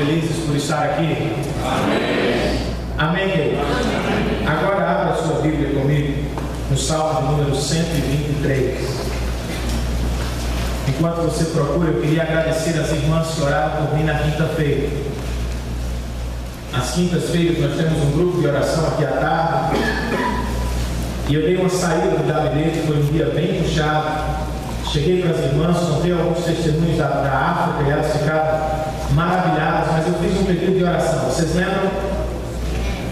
felizes por estar aqui? Amém. Amém, querido? Amém. Agora abra a sua Bíblia comigo no Salmo de número 123. Enquanto você procura, eu queria agradecer às irmãs que oraram por mim na quinta-feira. Às quintas-feiras nós temos um grupo de oração aqui à tarde. E eu dei uma saída do gabinete, foi um dia bem puxado. Cheguei para as irmãs, contei alguns testemunhos da África e elas ficaram maravilhadas, mas eu fiz um pedido de oração. Vocês lembram?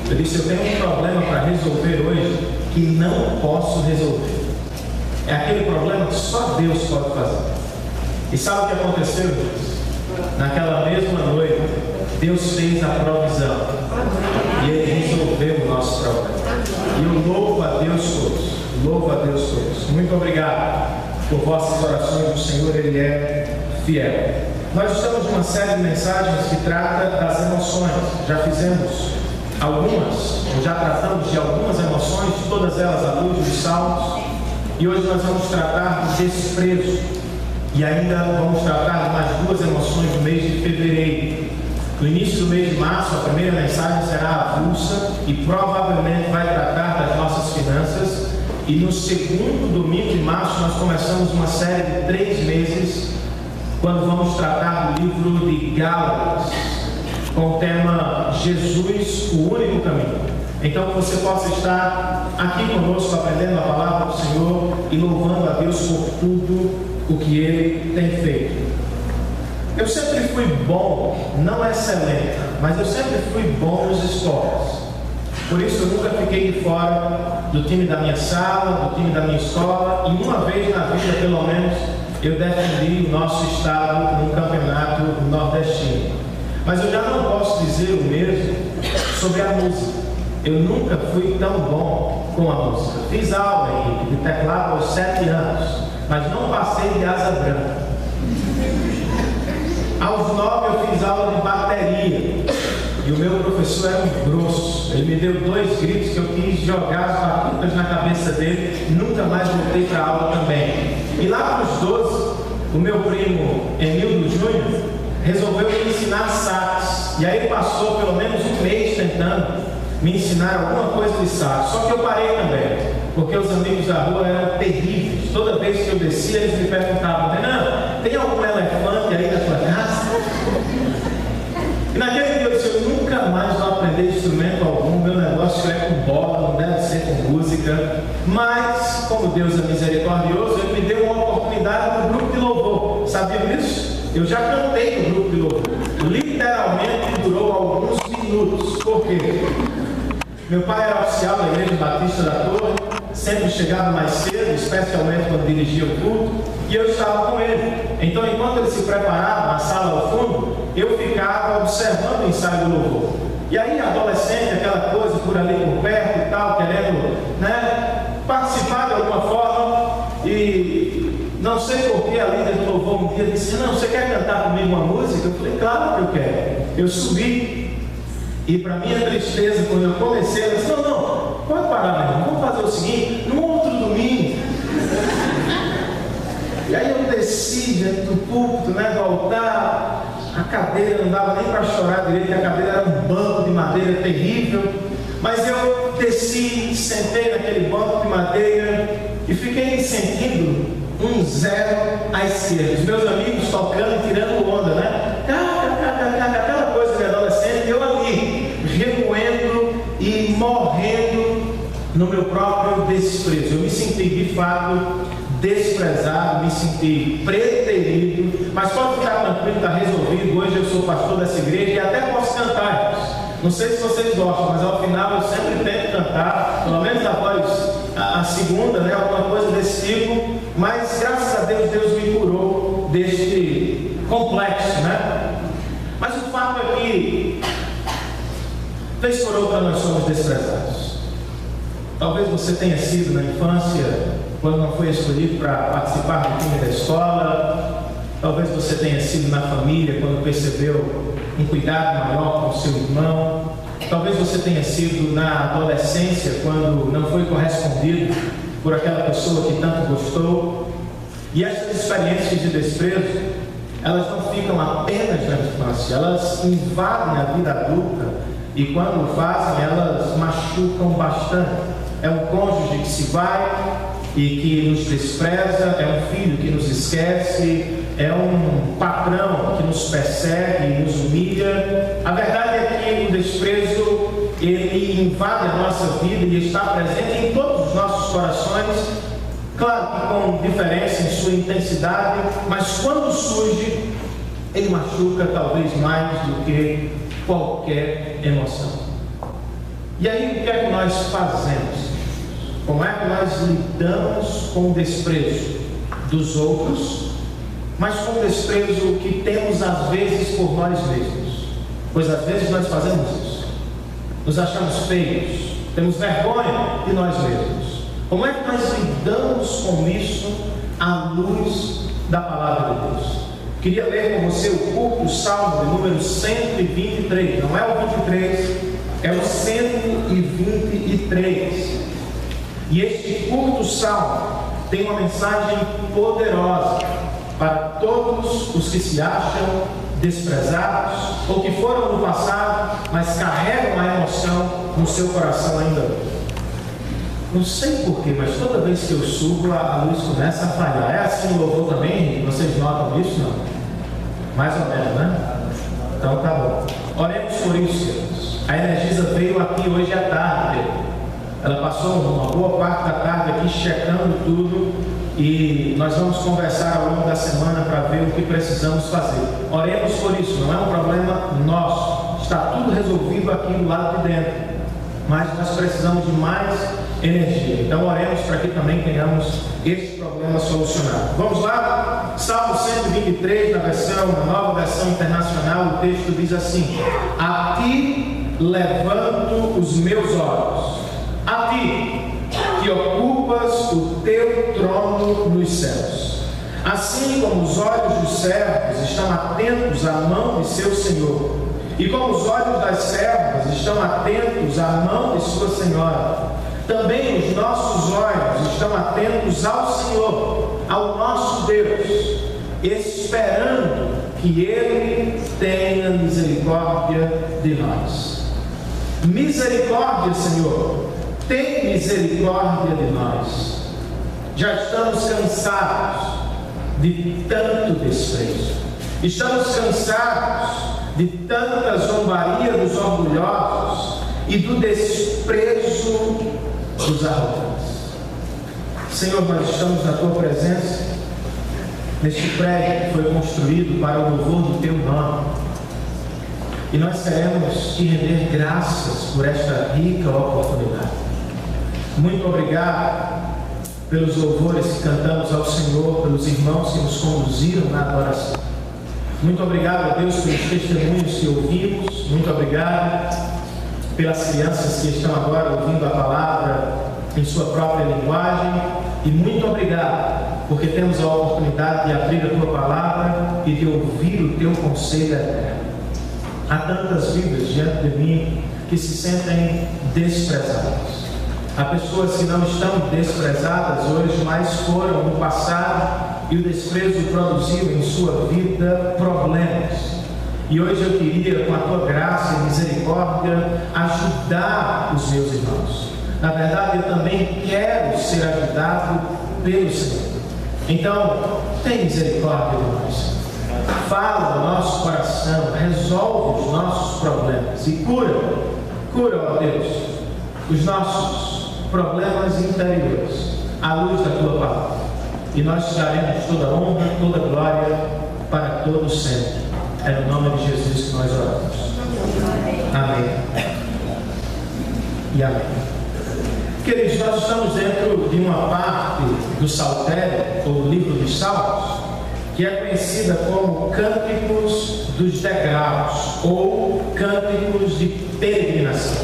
Eu disse, eu tenho um problema para resolver hoje que não posso resolver. É aquele problema que só Deus pode fazer. E sabe o que aconteceu, irmãos? Naquela mesma noite, Deus fez a provisão. E Ele resolveu o nosso problema. E eu louvo a Deus todos. Louvo a Deus todos. Muito obrigado por vossas orações. O Senhor, Ele é fiel. Nós estamos numa série de mensagens que trata das emoções. Já fizemos algumas, ou já tratamos de algumas emoções, todas elas à luz dos Salmos. E hoje nós vamos tratar do desprezo. E ainda vamos tratar de mais duas emoções no mês de fevereiro. No início do mês de março, a primeira mensagem será avulsa e provavelmente vai tratar das nossas finanças. E no segundo domingo de março nós começamos uma série de 3 meses, quando vamos tratar do livro de Gálatas, com o tema Jesus, o único caminho. Então que você possa estar aqui conosco, aprendendo a palavra do Senhor e louvando a Deus por tudo o que Ele tem feito. Eu sempre fui bom, não excelente, mas eu sempre fui bom nos esportes. Por isso eu nunca fiquei de fora do time da minha sala, do time da minha escola, e uma vez na vida, pelo menos, eu defendi o nosso estado no campeonato nordestino. Mas eu já não posso dizer o mesmo sobre a música. Eu nunca fui tão bom com a música. Fiz aula de teclado aos 7 anos, mas não passei de asa branca. Aos 9 eu fiz aula de bateria. E o meu professor era um grosso. Ele me deu 2 gritos que eu quis jogar as batutas na cabeça dele. Nunca mais voltei para a aula também. E lá para os 12, o meu primo Emildo Júnior resolveu me ensinar sax. E aí ele passou pelo menos um mês tentando me ensinar alguma coisa de sax. Só que eu parei também, porque os amigos da rua eram terríveis. Toda vez que eu descia, eles me perguntavam: Renan, tem algum elefante aí na tua casa? E naquele dia eu disse: eu nunca mais vou aprender instrumento algum. Meu negócio é com bola, não deve ser com música. Mas, como Deus é misericordioso, Ele me deu uma oportunidade no grupo de louvor. Sabia disso? Eu já cantei no grupo de louvor. Literalmente durou alguns minutos. Por quê? Meu pai era oficial da Igreja Batista da Torre, sempre chegava mais cedo, especialmente quando dirigia o culto, e eu estava com ele. Então, enquanto ele se preparava na sala ao fundo, eu ficava observando o ensaio do louvor. E aí, adolescente, aquela coisa por ali por perto e tal, querendo participar de alguma forma, e não sei por que a líder do louvor um dia disse: não, você quer cantar comigo uma música? Eu falei: claro que eu quero. Eu subi. E para minha tristeza, quando eu comecei, ela disse: não, pode parar, meu irmão, vamos fazer o seguinte, no outro domingo. E aí eu desci diante do púlpito, voltar, a cadeira não dava nem para chorar direito, a cadeira era um banco de madeira terrível, mas eu desci, sentei naquele banco de madeira e fiquei me sentindo um 0 à esquerda. Os meus amigos tocando e tirando onda, aquela coisa de adolescente, eu ali, remoendo e morrendo no meu próprio desprezo. Eu me senti de fato desprezado, me senti preterido, mas pode ficar tranquilo, está resolvido. Hoje eu sou pastor dessa igreja e até posso cantar. Não sei se vocês gostam, mas ao final eu sempre tento cantar, pelo menos após a segunda, alguma coisa desse tipo. Mas graças a Deus, Deus me curou deste complexo, Mas o fato é que, vez por outra, nós somos desprezados. Talvez você tenha sido na infância, quando não foi escolhido para participar do time da escola. Talvez você tenha sido na família, quando percebeu um cuidado maior com o seu irmão. Talvez você tenha sido na adolescência, quando não foi correspondido por aquela pessoa que tanto gostou. E essas experiências de desprezo elas não ficam apenas na infância, elas invadem a vida adulta e quando fazem, elas machucam bastante. É um cônjuge que se vai e que nos despreza, é um filho que nos esquece, é um patrão que nos persegue e nos humilha. A verdade é que o desprezo, ele invade a nossa vida e está presente em todos os nossos corações, claro que com diferença em sua intensidade, mas quando surge, ele machuca talvez mais do que qualquer emoção. E aí, o que é que nós fazemos? Como é que nós lidamos com o desprezo dos outros, mas com o desprezo que temos às vezes por nós mesmos? Pois às vezes nós fazemos isso. Nos achamos feios, temos vergonha de nós mesmos. Como é que nós lidamos com isso à luz da palavra de Deus? Queria ler com você o curto salmo de número 123. Não é o 23, é o 123. E este curto salmo tem uma mensagem poderosa para todos os que se acham desprezados ou que foram no passado, mas carregam a emoção no seu coração ainda hoje. Não sei porquê, mas toda vez que eu subo, a luz começa a falhar. É assim o louvor também? Vocês notam isso? Não? Mais ou menos, né? Então tá bom. Oremos por isso, queridos. A Energisa veio aqui hoje à tarde. Ela passou uma boa parte da tarde aqui checando tudo e nós vamos conversar ao longo da semana para ver o que precisamos fazer. Oremos por isso, não é um problema nosso. Está tudo resolvido aqui do lado de dentro. Mas nós precisamos de mais energia. Então oremos para que também tenhamos esse problema solucionado. Vamos lá? Salmo 123, na nova versão internacional, o texto diz assim: a ti levanto os meus olhos, a ti que ocupas o teu trono nos céus. Assim como os olhos dos servos estão atentos à mão de seu Senhor, e como os olhos das servas estão atentos à mão de sua senhora, também os nossos olhos estão atentos ao Senhor, ao nosso Deus, esperando que Ele tenha misericórdia de nós. Misericórdia, Senhor, tem misericórdia de nós. Já estamos cansados de tanto desprezo. Estamos cansados de tanta zombaria dos orgulhosos e do desprezo dos arrogantes. Senhor, nós estamos na Tua presença, neste prédio que foi construído para o louvor do Teu nome. E nós queremos Te render graças por esta rica oportunidade. Muito obrigado pelos louvores que cantamos ao Senhor, pelos irmãos que nos conduziram na adoração. Muito obrigado a Deus pelos testemunhos que ouvimos. Muito obrigado pelas crianças que estão agora ouvindo a palavra em sua própria linguagem. E muito obrigado porque temos a oportunidade de abrir a Tua palavra e de ouvir o Teu conselho eterno. Há tantas vidas diante de mim que se sentem desprezadas. Há pessoas que não estão desprezadas hoje, mas foram no passado e o desprezo produziu em sua vida problemas. E hoje eu queria, com a Tua graça e misericórdia, ajudar os meus irmãos. Na verdade, eu também quero ser ajudado pelo Senhor. Então, tem misericórdia de nós. Fala no nosso coração, resolve os nossos problemas e cura, ó Deus, os nossos problemas interiores, à luz da Tua palavra. E nós te daremos toda a honra, toda a glória para todos sempre. É no nome de Jesus que nós oramos. Amém. E amém. Queridos, nós estamos dentro de uma parte do Saltério, ou livro dos Salmos, que é conhecida como Cânticos dos Degraus, ou Cânticos de Peregrinação.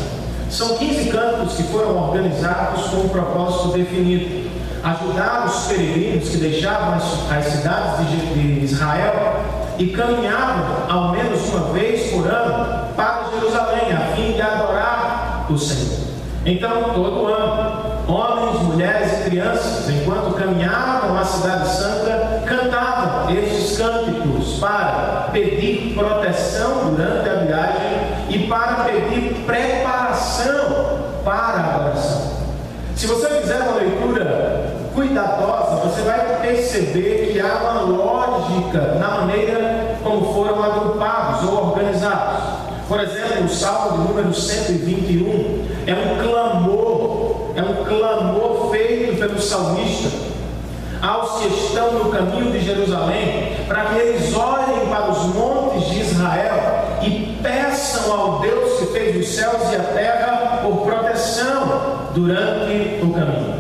São 15 cânticos que foram organizados com um propósito definido: ajudar os peregrinos que deixavam as cidades de Israel e caminhavam ao menos uma vez por ano para Jerusalém, a fim de adorar o Senhor. Então, todo ano, homens, mulheres e crianças, enquanto caminhavam à cidade santa, cantavam estes cânticos para pedir proteção durante a viagem e para pedir preparação para a adoração. Se você fizer uma leitura cuidadosa, você vai perceber que há uma lógica na maneira como foram agrupados ou organizados. Por exemplo, o Salmo de número 121 é um clamor feito pelo salmista aos que estão no caminho de Jerusalém, para que eles olhem para os montes de Israel e peçam ao Deus que fez os céus e a terra por proteção durante o caminho.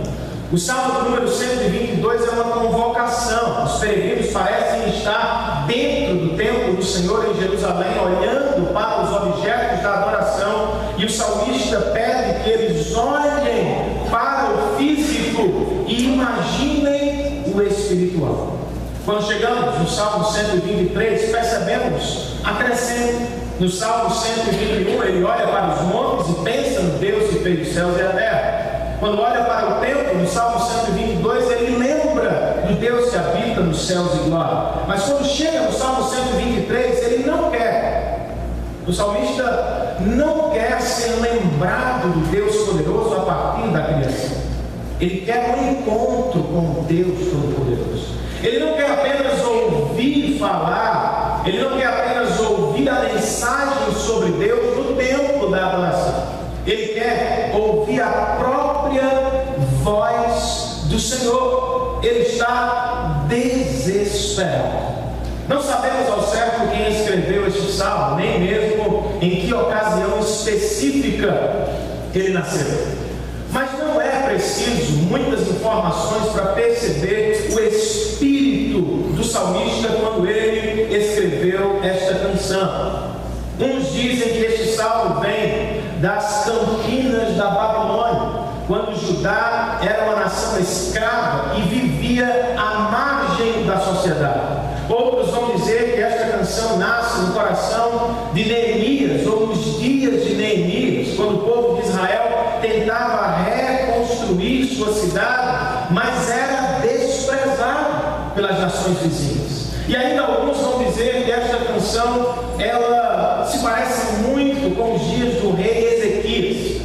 O Salmo número 122 é uma convocação. Os peregrinos parecem estar dentro do templo do Senhor em Jerusalém, olhando para os objetos da adoração, e o salmista pede que eles olhem para o físico e imaginem o espiritual. Quando chegamos no Salmo 123, percebemos a crescente. No Salmo 121, ele olha para os montes e pensa no Deus que fez os céus e a terra. Quando olha para o templo, no Salmo 122, ele lembra do Deus que habita nos céus e glória. Mas quando chega no Salmo 123, ele não quer. O salmista não quer ser lembrado do Deus poderoso a partir da criação. Ele quer um encontro com Deus Todo-Poderoso. Ele não quer apenas ouvir falar, ele não quer apenas ouvir a mensagem sobre Deus no tempo da adoração. Ele quer ouvir a própria voz do Senhor. Ele está desesperado. Não sabemos ao certo quem escreveu este salmo, nem mesmo em que ocasião específica ele nasceu. Mas não é preciso muitas informações para perceber o espírito do salmista quando ele escreveu esta canção. Uns dizem que este salmo vem das campinas da Babilônia, quando Judá era uma nação escrava e vivia à margem da sociedade. Outros vão dizer que esta canção nasce no coração de Neemias, ou nos dias de Neemias, quando o povo de Israel tentava reconstruir sua cidade, mas era desprezado pelas nações vizinhas. E ainda alguns vão dizer que esta canção, ela se parece muito com os dias do rei Ezequias,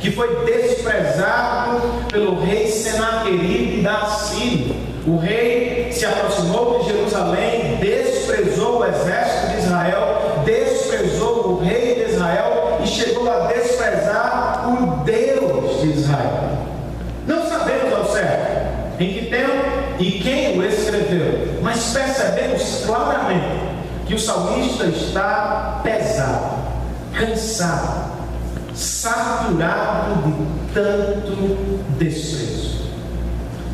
que foi desprezado pelo rei Senaqueribe da Assíria. O rei se aproximou de Jerusalém, desprezou o exército de Israel, desprezou o rei de Israel e chegou a desprezar o Deus de Israel. Não sabemos ao certo em que tempo e quem o escreveu, mas percebemos claramente que o salmista está pesado, cansado, saturado de tanto desprezo.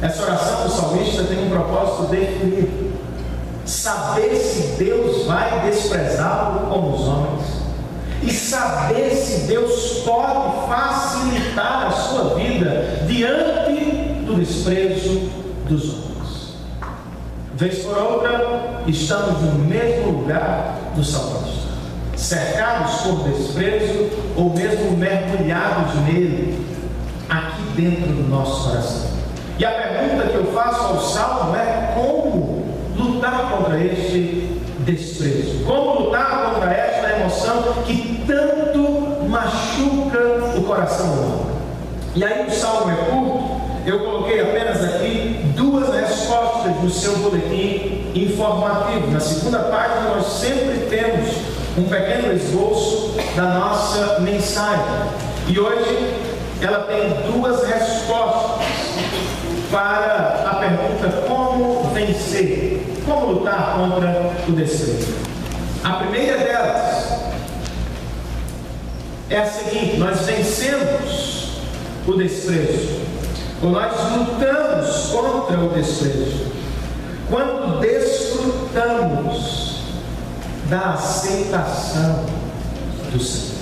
Essa oração do salmista tem um propósito definido: saber se Deus vai desprezá-lo como os homens, e saber se Deus pode facilitar a sua vida diante do desprezo dos homens. Vez por outra, estamos no mesmo lugar do salmista, cercados por desprezo ou mesmo mergulhados nele, aqui dentro do nosso coração. E a pergunta que eu faço ao salmo é: como lutar contra este desprezo? Como lutar contra esta emoção que tanto machuca o coração humano? E aí o salmo é curto, eu coloquei apenas aqui duas respostas no seu boletim informativo. Na segunda página nós sempre temos um pequeno esboço da nossa mensagem. E hoje ela tem duas respostas para a pergunta: como vencer? Como lutar contra o desprezo? A primeira delas é a seguinte: nós vencemos o desprezo, ou nós lutamos contra o desprezo, quando desfrutamos da aceitação do Senhor.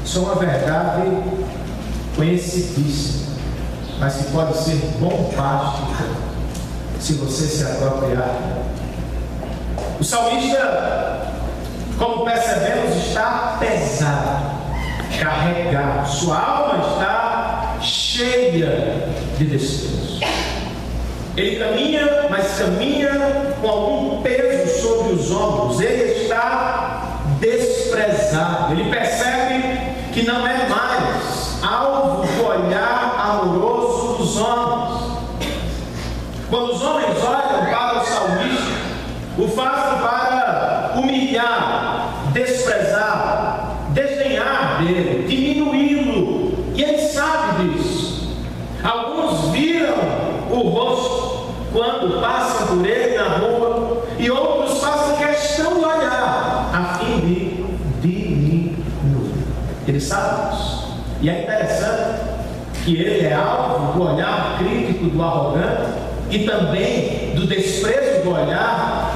Isso é uma verdade conhecidíssima, mas que pode ser bombástica se você se apropriar. O salmista, como percebemos, está pesado, carregado, sua alma está cheia de desprezo. Ele caminha, mas caminha com algum peso sobre os ombros. Ele está desprezado. Ele percebe que não é mais alvo do olhar amoroso dos homens. Quando os homens olham para o salmista, o fazem para humilhar, desprezar, desdenhar dele, diminuí-lo. E ele sabe disso. Alguns viram o rosto quando passam por ele na rua, e outros fazem questão de olhar a fim de diminuir. Ele sabe disso. E é interessante que ele é alvo do olhar crítico do arrogante e também do desprezo do olhar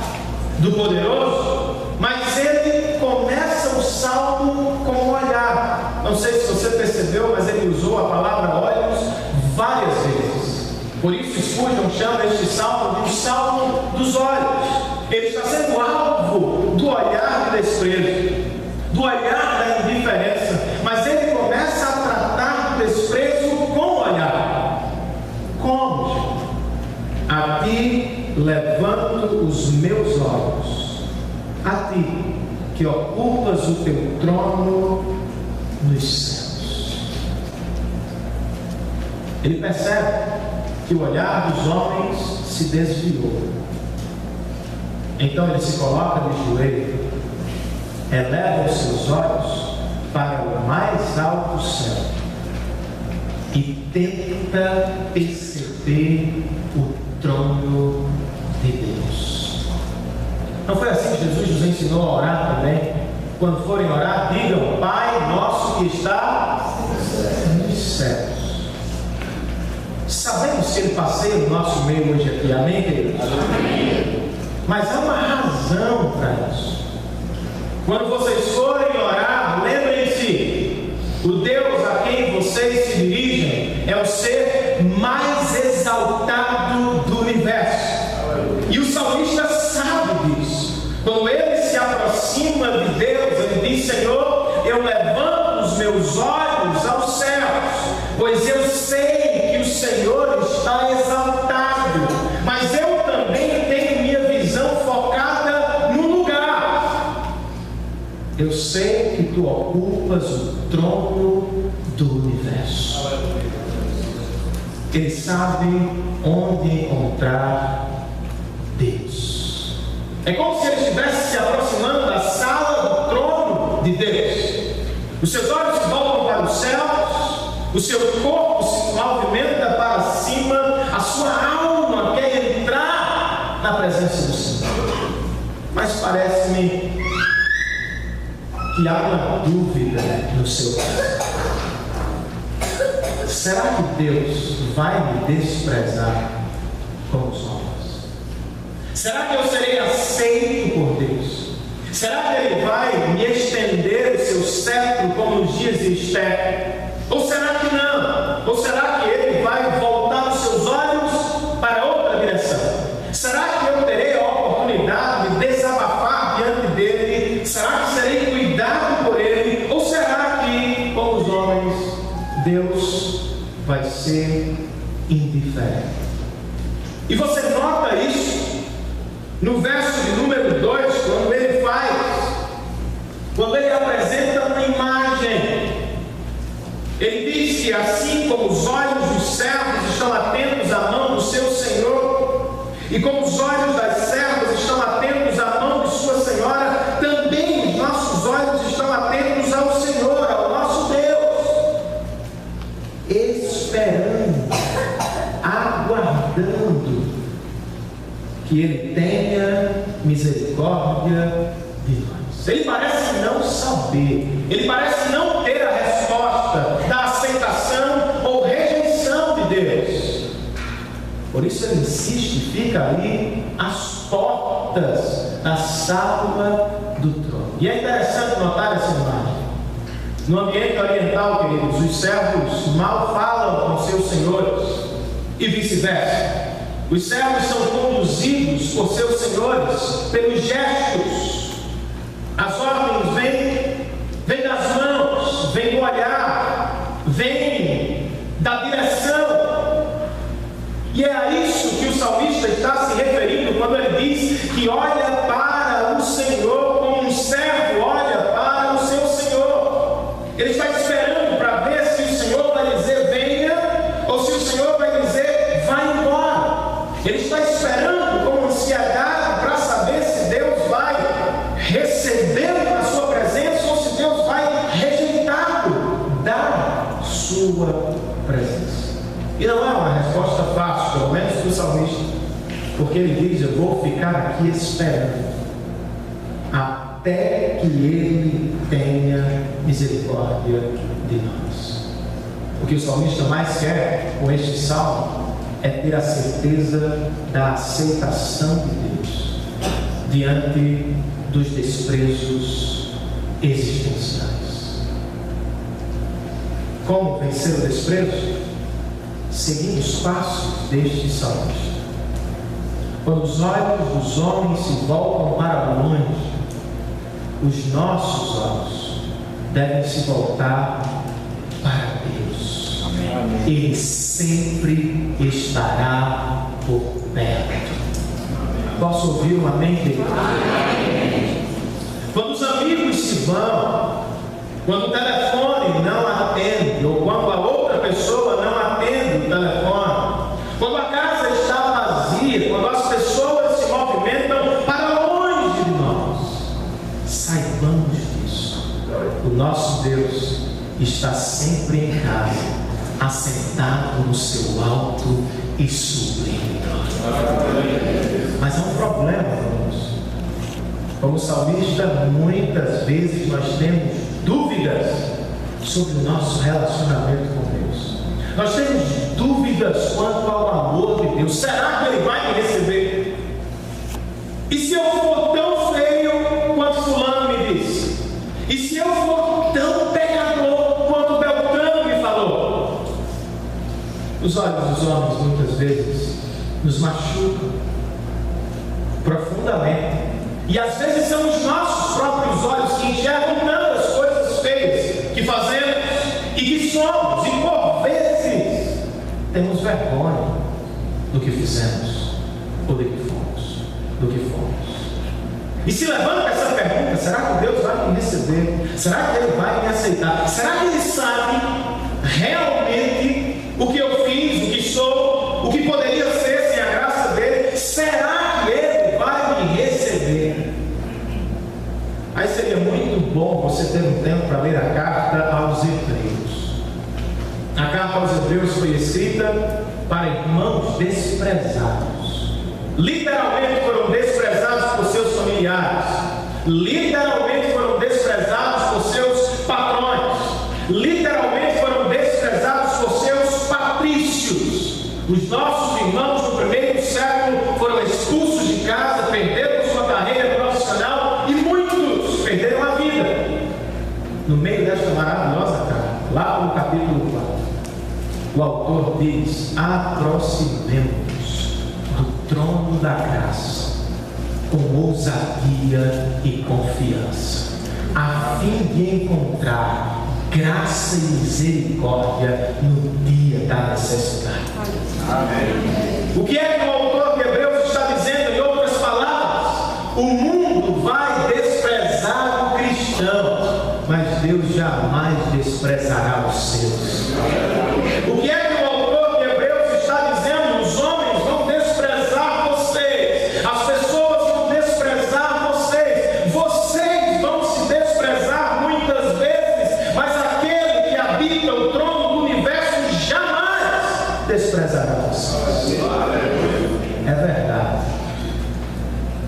do poderoso, mas ele começa o salmo com um olhar. Não sei se você percebeu, mas ele usou a palavra olhos várias vezes. Por isso Spurgeon chama este salmo de um salmo dos olhos. Ele está sendo alvo do olhar do desprezo, do olhar da indiferença, mas ele começa a tratar do desprezo com o olhar. Como? A ti levanto os meus olhos, a ti que ocupas o teu trono nos céus. Ele percebe que o olhar dos homens se desviou. Então ele se coloca de joelho, eleva os seus olhos para o mais alto céu e tenta perceber o trono de Deus. Não foi assim que Jesus nos ensinou a orar também? Quando forem orar, digam: Pai nosso que está nos céus. Sabemos que ele passeia no nosso meio hoje aqui, amém, queridos? Amém. Mas há uma razão para isso. Quando vocês forem orar, lembrem-se: o Deus a quem vocês se dirigem é o ser mais exaltado do universo. E o salmista sabe disso. Quando ele se aproxima de Deus, ele diz: Senhor, eu levanto os meus olhos aos céus, pois eu sei que o Senhor está exaltado, mas eu também tenho minha visão focada no lugar. Eu sei que tu ocupas o trono do universo. Ele sabe onde encontrar Deus. É como se ele estivesse se aproximando da sala do trono de Deus. Os seus olhos se voltam para os céus, o seu corpo se movimenta para cima, a sua alma quer entrar na presença do Senhor. Mas parece-me que há uma dúvida no seu coração. Será que Deus vai me desprezar como os homens? Será que eu serei aceito por Deus? Será que Ele vai me estender o seu cetro como nos dias de Esther? Ou será que não? Ou será que Ele vai voltar os seus olhos para outra direção? Será que eu terei a oportunidade de desabafar diante dEle? Será que serei cuidado por Ele? Ou será que, como os homens, Deus vai ser indiferente? E você nota isso no verso de número 2, quando ele apresenta uma imagem. Ele diz que assim como os olhos dos servos estão atentos à mão do seu Senhor, e como os olhos das servas estão atentos à mão de sua Senhora, também os nossos olhos estão atentos ao Senhor, ao nosso Deus, esperando, aguardando que Ele tenha misericórdia de nós. Ele parece não saber, ele parece não ter a resposta da aceitação ou rejeição de Deus. Por isso ele insiste, fica ali às portas da sala do trono. E é interessante notar essa imagem. No ambiente oriental, queridos, os servos mal falam com seus senhores e vice-versa. Os servos são conduzidos por seus senhores pelos gestos. As ordens vêm das mãos, vêm do olhar, vêm da direção. E é a isso que o salmista que olha para o Senhor como um servo olha para o seu Senhor. Ele está esperando para ver se o Senhor vai dizer venha, ou se o Senhor vai dizer vai embora. Ele está esperando com ansiedade para saber se Deus vai recebê-lo na sua presença ou se Deus vai rejeitá-lo da sua presença. E não é uma resposta fácil, pelo menos para o salmista, porque ele diz: eu vou ficar aqui esperando até que Ele tenha misericórdia de nós. O que o salmista mais quer com este salmo é ter a certeza da aceitação de Deus diante dos desprezos existenciais. Como vencer o desprezo? Seguindo os passos deste salmista. Quando os olhos dos homens se voltam para longe, os nossos olhos devem se voltar para Deus. Amém. Ele sempre estará por perto. Posso ouvir um amém dele? Amém. Quando os amigos se vão, quando o telefone não atende, ou quando a outra pessoa não atende o telefone, quando a casa está vazia, quando as pessoas se movimentam para longe de nós, saibamos disso. O nosso Deus está sempre em casa, assentado no seu alto e sublime trono. Mas há um problema, irmãos. Como salmista, muitas vezes nós temos dúvidas sobre o nosso relacionamento com Deus. Nós temos dúvidas quanto ao amor de Deus. Será que Ele vai me receber? E se eu for tão feio quanto fulano me disse? E se eu for tão pecador quanto Beltrano me falou? Os olhos dos homens muitas vezes nos machucam profundamente. E às vezes são os nossos próprios olhos que enxergam tantas coisas feias que fazemos e que somos. E por vezes temos vergonha do que fizemos ou do que fomos. E se levanta essa pergunta: será que Deus vai me receber? Será que Ele vai me aceitar? Será que Ele sabe realmente o que eu fiz, o que sou, o que poderia ser sem a graça dele? Será que Ele vai me receber? Aí seria muito bom você ter um tempo para ler a carta aos Hebreus. A carta aos Hebreus foi escrita para irmãos desprezados. Literalmente foram desprezados por seus familiares. Literalmente foram desprezados por seus patrões. Literalmente foram desprezados por seus patrícios. Os nossos irmãos no primeiro século foram expulsos de casa, perderam sua carreira profissional e muitos perderam a vida. No meio desta maravilhosa carta, lá no capítulo 4, o autor diz: aproximemo-nos do trono da graça com ousadia e confiança, a fim de encontrar graça e misericórdia no dia da necessidade. Amém. O que é que o autor de Hebreus está dizendo? Em outras palavras, o mundo vai desprezar o cristão, mas Deus jamais desprezará os seus. O que é que o autor de Hebreus está dizendo? Os homens vão desprezar vocês, as pessoas vão desprezar vocês, vocês vão se desprezar muitas vezes, mas aquele que habita o trono do universo jamais desprezará vocês. É verdade.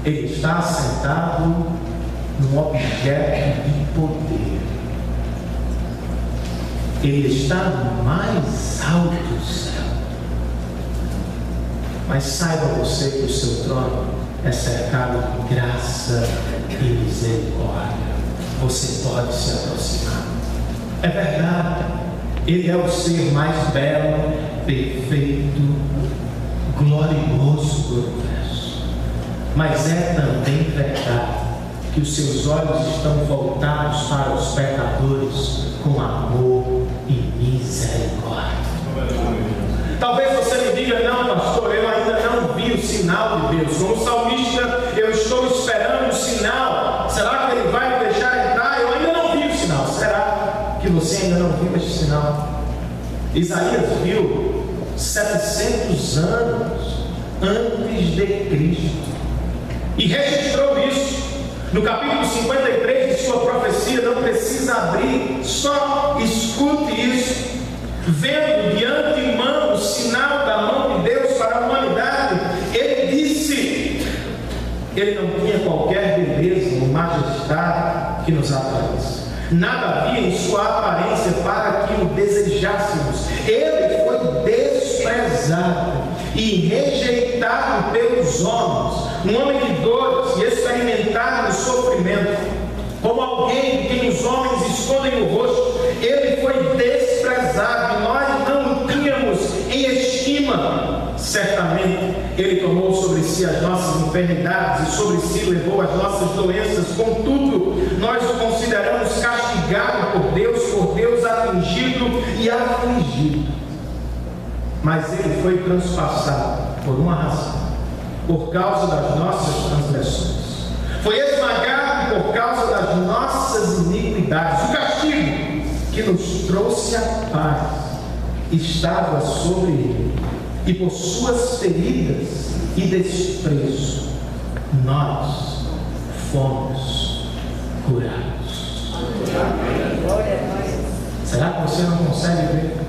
Ele está sentado num objeto de poder. Ele está no mais alto céu. Mas saiba você que o seu trono é cercado de graça e misericórdia. Você pode se aproximar. É verdade. Ele é o ser mais belo, perfeito, glorioso do universo. Mas é também verdade que os seus olhos estão voltados para os pecadores com amor e misericórdia. Talvez você me diga: não, pastor, eu ainda não vi o sinal de Deus. Como salmista, eu estou esperando o sinal. Será que Ele vai me deixar entrar? Eu ainda não vi o sinal. Será que você ainda não viu esse sinal? Isaías viu 700 anos antes de Cristo e registrou isso. No capítulo 53 de sua profecia, não precisa abrir, só escute isso. Vendo de antemão o sinal da mão de Deus para a humanidade, ele disse: ele não tinha qualquer beleza ou majestade que nos atraísse. Nada havia em sua aparência para que o desejássemos. Ele foi desprezado e rejeitado pelos homens, um homem de dores e experimentado no sofrimento, como alguém de quem os homens escondem o rosto. Ele foi desprezado e nós não o tínhamos em estima. Certamente Ele tomou sobre si as nossas enfermidades e sobre si levou as nossas doenças. Contudo, nós o consideramos castigado por Deus atingido e afligido. Mas Ele foi transpassado por uma razão, por causa das nossas transgressões. Foi esmagado por causa das nossas iniquidades. O castigo que nos trouxe a paz estava sobre Ele, e por suas feridas e desprezo nós fomos curados. Será que você não consegue ver?